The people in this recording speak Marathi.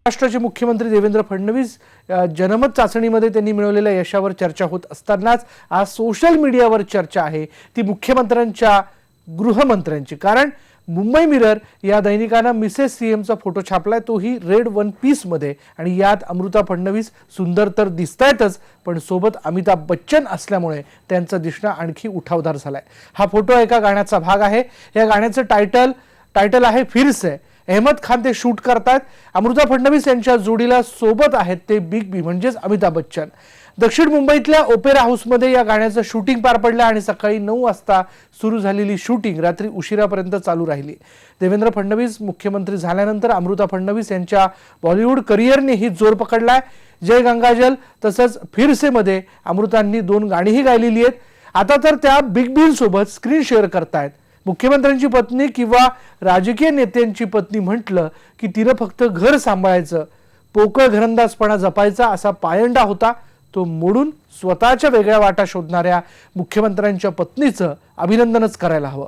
महाराष्ट्राचे मुख्यमंत्री देवेंद्र फडणवीस जनमत चाचणीमध्ये त्यांनी मिळवलेल्या यशावर चर्चा होत असतानाच आज सोशल मीडियावर चर्चा आहे ती मुख्यमंत्र्यांच्या गृहमंत्र्यांची। कारण मुंबई मिरर या दैनिकाने मिसेस सीएमचा फोटो छापलाय, तोही रेड वन पीस मध्ये, आणि यात अमृता फडणवीस सुंदर तर दिसतायतच, पण सोबत अमिताभ बच्चन असल्यामुळे त्यांचं दिसणं आणखी उठावदार झालंय। हा फोटो एका गाण्याचा भाग आहे। या गाण्याचं टायटल आहे फिर से। अहमद खान ते शूट करतात। अमृता फडणवीस यांच्या जोडीला सोबत आहेत ते बिग बी म्हणजेच अमिताभ बच्चन। दक्षिण मुंबईतल्या ओपेरा हाऊसमध्ये या गाण्याचं शूटिंग पार पडलं आणि सकाळी 9 वाजता सुरू झालेली शूटिंग रात्री उशिरापर्यंत चालू राहिली। देवेंद्र फडणवीस मुख्यमंत्री झाल्यानंतर अमृता फडणवीस यांच्या बॉलिवूड करिअरनेही जोर पकडलाय। जय गंगाजल तसंच फिर से मध्ये अमृतांनी 2 गाणीही गायलेली आहेत। आता तर त्या बिग बी सोबत स्क्रीन शेअर करतायत। मुख्यमंत्र्यांची पत्नी किंवा राजकीय नेत्यांची पत्नी म्हटलं की तिने फक्त घर सांभाळायचं, पोकळ घरंदाजपणा जपायचा असा पायंडा होता, तो मोडून स्वतःच्या वेगळ्या वाटा शोधणाऱ्या मुख्यमंत्र्यांच्या पत्नीचं अभिनंदनच करायला हवं।